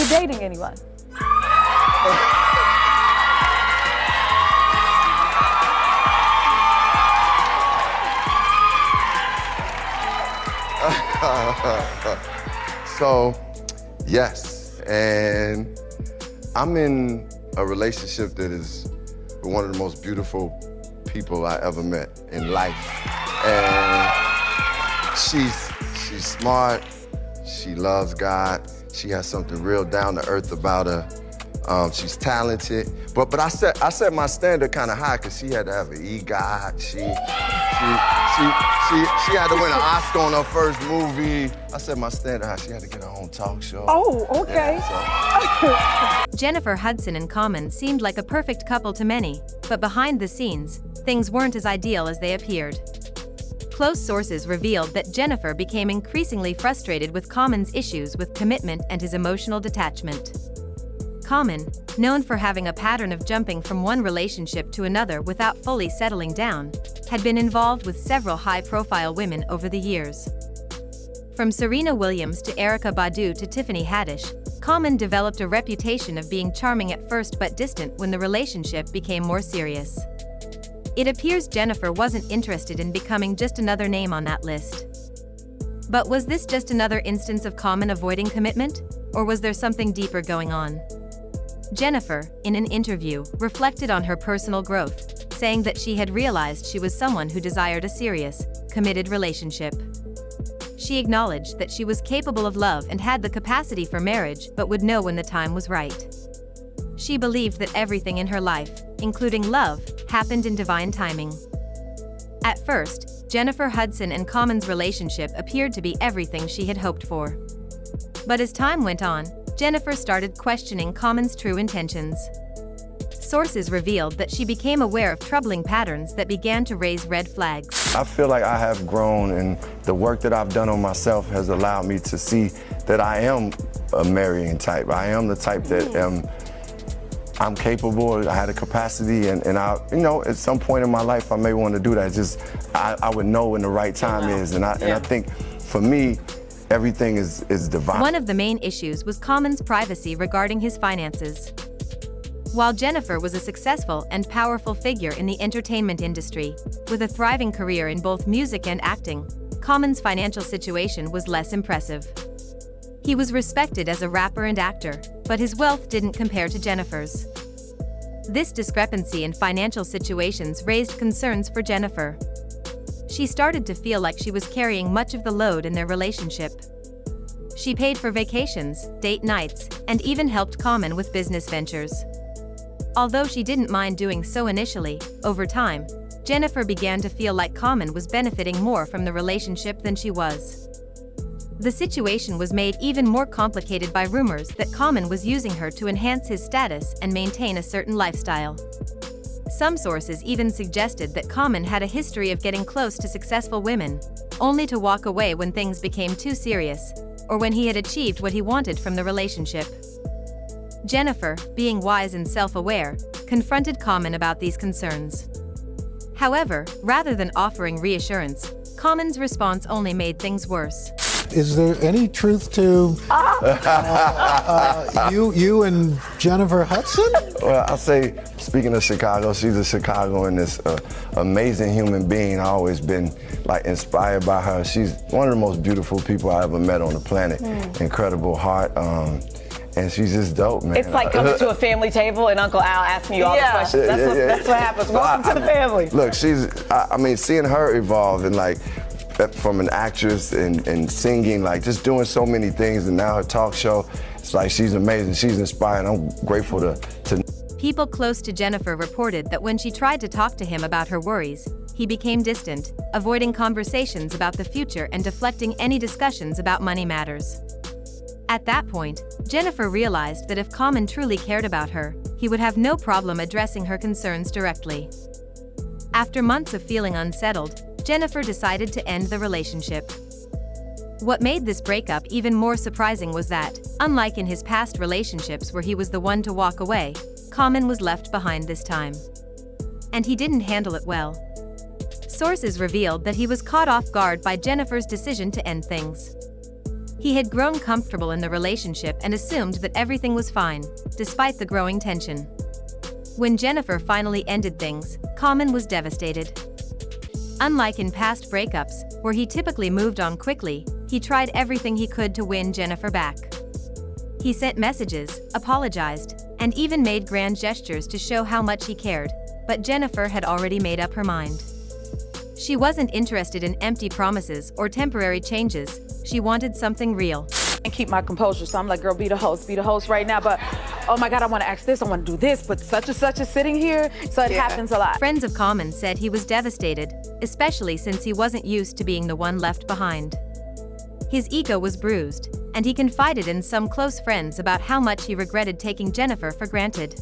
you dating anyone? So, yes, and I'm in a relationship that is one of the most beautiful people I ever met in life. And she's smart, she loves God, she has something real down to earth about her. She's talented, but I set my standard kind of high because she had to have an EGOT. She had to win an Oscar on her first movie. I set my standard high. She had to get her own talk show. Oh, okay. Yeah, Jennifer Hudson and Common seemed like a perfect couple to many, but behind the scenes, things weren't as ideal as they appeared. Close sources revealed that Jennifer became increasingly frustrated with Common's issues with commitment and his emotional detachment. Common, known for having a pattern of jumping from one relationship to another without fully settling down, had been involved with several high-profile women over the years. From Serena Williams to Erykah Badu to Tiffany Haddish, Common developed a reputation of being charming at first but distant when the relationship became more serious. It appears Jennifer wasn't interested in becoming just another name on that list. But was this just another instance of Common avoiding commitment, or was there something deeper going on? Jennifer, in an interview, reflected on her personal growth, saying that she had realized she was someone who desired a serious, committed relationship. She acknowledged that she was capable of love and had the capacity for marriage but would know when the time was right. She believed that everything in her life, including love, happened in divine timing. At first, Jennifer Hudson and Common's relationship appeared to be everything she had hoped for. But as time went on, Jennifer started questioning Common's true intentions. Sources revealed that she became aware of troubling patterns that began to raise red flags. I feel like I have grown, and the work that I've done on myself has allowed me to see that I am a marrying type. I am the type that I'm capable, I had a capacity, and I, at some point in my life I may want to do that. Just, I would know when the right time is, and I think for me, everything is divine. One of the main issues was Common's privacy regarding his finances. While Jennifer was a successful and powerful figure in the entertainment industry, with a thriving career in both music and acting, Common's financial situation was less impressive. He was respected as a rapper and actor, but his wealth didn't compare to Jennifer's. This discrepancy in financial situations raised concerns for Jennifer. She started to feel like she was carrying much of the load in their relationship. She paid for vacations, date nights, and even helped Common with business ventures. Although she didn't mind doing so initially, over time, Jennifer began to feel like Common was benefiting more from the relationship than she was. The situation was made even more complicated by rumors that Common was using her to enhance his status and maintain a certain lifestyle. Some sources even suggested that Common had a history of getting close to successful women, only to walk away when things became too serious, or when he had achieved what he wanted from the relationship. Jennifer, being wise and self-aware, confronted Common about these concerns. However, rather than offering reassurance, Common's response only made things worse. Is there any truth to you and Jennifer Hudson? Well, I'll say, speaking of Chicago, she's a Chicagoan, this amazing human being. I've always been inspired by her. She's one of the most beautiful people I ever met on the planet. Incredible heart, and she's just dope, man. It's like coming to a family table and Uncle Al asking you all the questions. That's what happens. Welcome to the family. Look, seeing her evolve and from an actress and singing, just doing so many things, and now her talk show, it's like she's amazing, she's inspiring. I'm grateful to. People close to Jennifer reported that when she tried to talk to him about her worries, he became distant, avoiding conversations about the future and deflecting any discussions about money matters. At that point, Jennifer realized that if Common truly cared about her, he would have no problem addressing her concerns directly. After months of feeling unsettled, Jennifer decided to end the relationship. What made this breakup even more surprising was that, unlike in his past relationships where he was the one to walk away, Common was left behind this time. And he didn't handle it well. Sources revealed that he was caught off guard by Jennifer's decision to end things. He had grown comfortable in the relationship and assumed that everything was fine, despite the growing tension. When Jennifer finally ended things, Common was devastated. Unlike in past breakups, where he typically moved on quickly, he tried everything he could to win Jennifer back. He sent messages, apologized, and even made grand gestures to show how much he cared, but Jennifer had already made up her mind. She wasn't interested in empty promises or temporary changes. She wanted something real. And keep my composure, so I'm like, girl, be the host right now, but oh my God, I want to ask this, I want to do this, but such and such is sitting here, so it happens a lot. Friends of Common said he was devastated, especially since he wasn't used to being the one left behind. His ego was bruised, and he confided in some close friends about how much he regretted taking Jennifer for granted.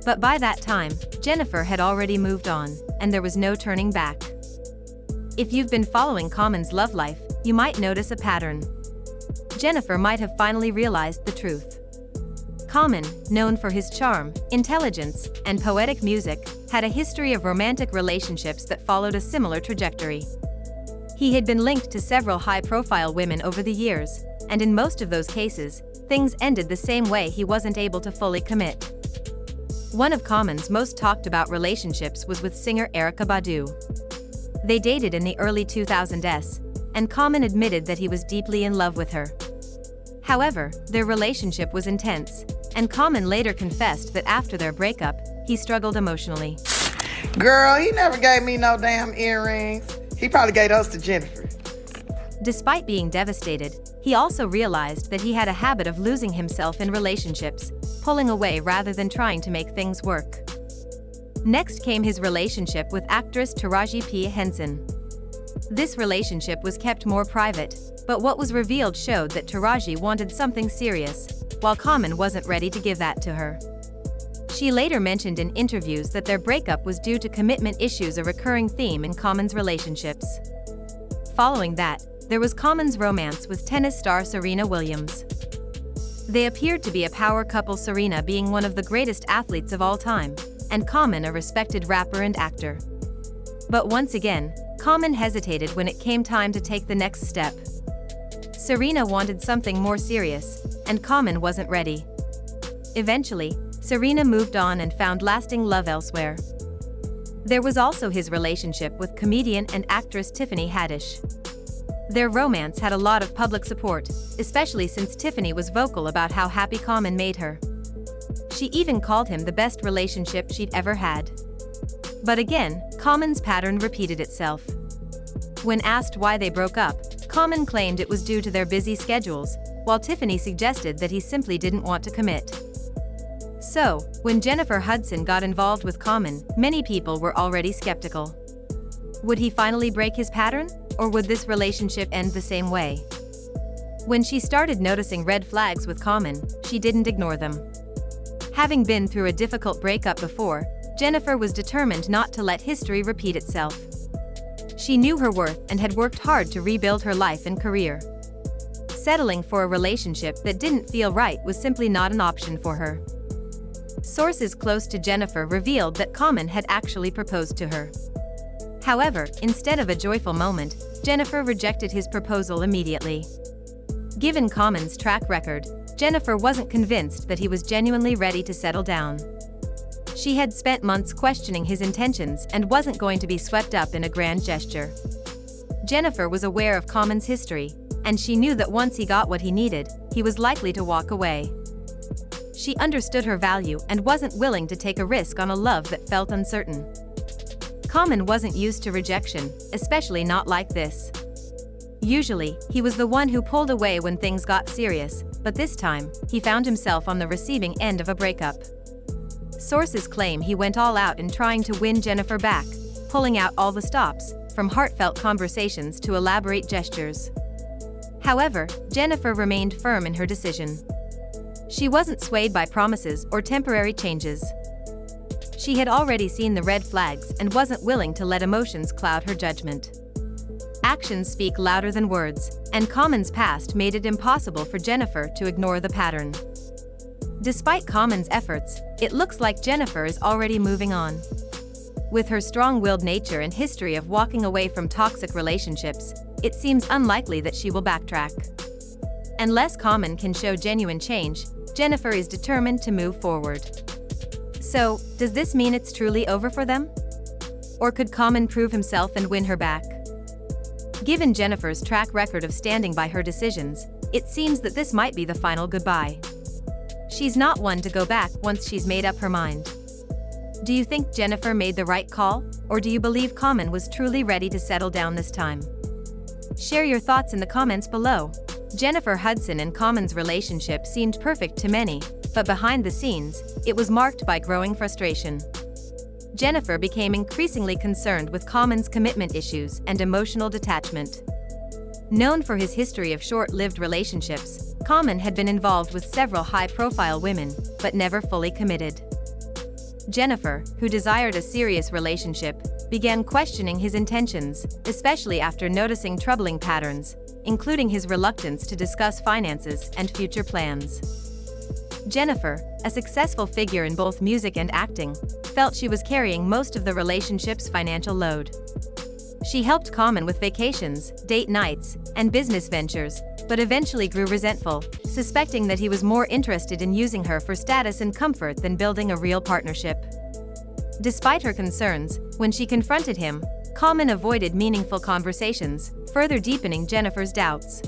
But by that time, Jennifer had already moved on, and there was no turning back. If you've been following Common's love life, you might notice a pattern. Jennifer might have finally realized the truth. Common, known for his charm, intelligence, and poetic music, had a history of romantic relationships that followed a similar trajectory. He had been linked to several high-profile women over the years, and in most of those cases, things ended the same way. He wasn't able to fully commit. One of Common's most talked about relationships was with singer Erykah Badu. They dated in the early 2000s, and Common admitted that he was deeply in love with her. However, their relationship was intense, and Common later confessed that after their breakup, he struggled emotionally. Girl, he never gave me no damn earrings. He probably gave those to Jennifer. Despite being devastated, he also realized that he had a habit of losing himself in relationships, pulling away rather than trying to make things work. Next came his relationship with actress Taraji P. Henson. This relationship was kept more private, but what was revealed showed that Taraji wanted something serious, while Common wasn't ready to give that to her. She later mentioned in interviews that their breakup was due to commitment issues, a recurring theme in Common's relationships. Following that, there was Common's romance with tennis star Serena Williams. They appeared to be a power couple, Serena being one of the greatest athletes of all time, and Common a respected rapper and actor. But once again, Common hesitated when it came time to take the next step. Serena wanted something more serious, and Common wasn't ready. Eventually, Serena moved on and found lasting love elsewhere. There was also his relationship with comedian and actress Tiffany Haddish. Their romance had a lot of public support, especially since Tiffany was vocal about how happy Common made her. She even called him the best relationship she'd ever had. But again, Common's pattern repeated itself. When asked why they broke up, Common claimed it was due to their busy schedules, while Tiffany suggested that he simply didn't want to commit. So, when Jennifer Hudson got involved with Common, many people were already skeptical. Would he finally break his pattern, or would this relationship end the same way? When she started noticing red flags with Common, she didn't ignore them. Having been through a difficult breakup before, Jennifer was determined not to let history repeat itself. She knew her worth and had worked hard to rebuild her life and career. Settling for a relationship that didn't feel right was simply not an option for her. Sources close to Jennifer revealed that Common had actually proposed to her. However, instead of a joyful moment, Jennifer rejected his proposal immediately. Given Common's track record, Jennifer wasn't convinced that he was genuinely ready to settle down. She had spent months questioning his intentions and wasn't going to be swept up in a grand gesture. Jennifer was aware of Common's history, and she knew that once he got what he needed, he was likely to walk away. She understood her value and wasn't willing to take a risk on a love that felt uncertain. Common wasn't used to rejection, especially not like this. Usually, he was the one who pulled away when things got serious, but this time, he found himself on the receiving end of a breakup. Sources claim he went all out in trying to win Jennifer back, pulling out all the stops, from heartfelt conversations to elaborate gestures. However, Jennifer remained firm in her decision. She wasn't swayed by promises or temporary changes. She had already seen the red flags and wasn't willing to let emotions cloud her judgment. Actions speak louder than words, and Common's past made it impossible for Jennifer to ignore the pattern. Despite Common's efforts, it looks like Jennifer is already moving on. With her strong-willed nature and history of walking away from toxic relationships, it seems unlikely that she will backtrack. Unless Common can show genuine change, Jennifer is determined to move forward. So, does this mean it's truly over for them? Or could Common prove himself and win her back? Given Jennifer's track record of standing by her decisions, it seems that this might be the final goodbye. She's not one to go back once she's made up her mind. Do you think Jennifer made the right call, or do you believe Common was truly ready to settle down this time? Share your thoughts in the comments below. Jennifer Hudson and Common's relationship seemed perfect to many, but behind the scenes, it was marked by growing frustration. Jennifer became increasingly concerned with Common's commitment issues and emotional detachment. Known for his history of short-lived relationships, Common had been involved with several high-profile women, but never fully committed. Jennifer, who desired a serious relationship, began questioning his intentions, especially after noticing troubling patterns, including his reluctance to discuss finances and future plans. Jennifer, a successful figure in both music and acting, felt she was carrying most of the relationship's financial load. She helped Common with vacations, date nights, and business ventures, but eventually grew resentful, suspecting that he was more interested in using her for status and comfort than building a real partnership. Despite her concerns, when she confronted him, Common avoided meaningful conversations, further deepening Jennifer's doubts.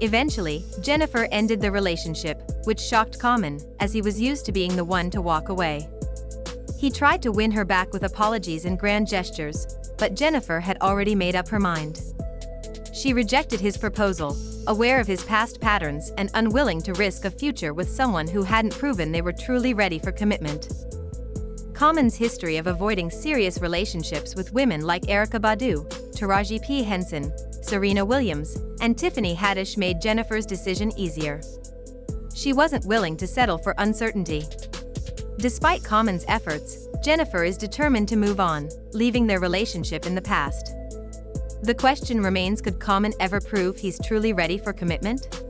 Eventually, Jennifer ended the relationship, which shocked Common, as he was used to being the one to walk away. He tried to win her back with apologies and grand gestures, but Jennifer had already made up her mind. She rejected his proposal, aware of his past patterns and unwilling to risk a future with someone who hadn't proven they were truly ready for commitment. Common's history of avoiding serious relationships with women like Erykah Badu, Taraji P. Henson, Serena Williams, and Tiffany Haddish made Jennifer's decision easier. She wasn't willing to settle for uncertainty. Despite Common's efforts, Jennifer is determined to move on, leaving their relationship in the past. The question remains, could Common ever prove he's truly ready for commitment?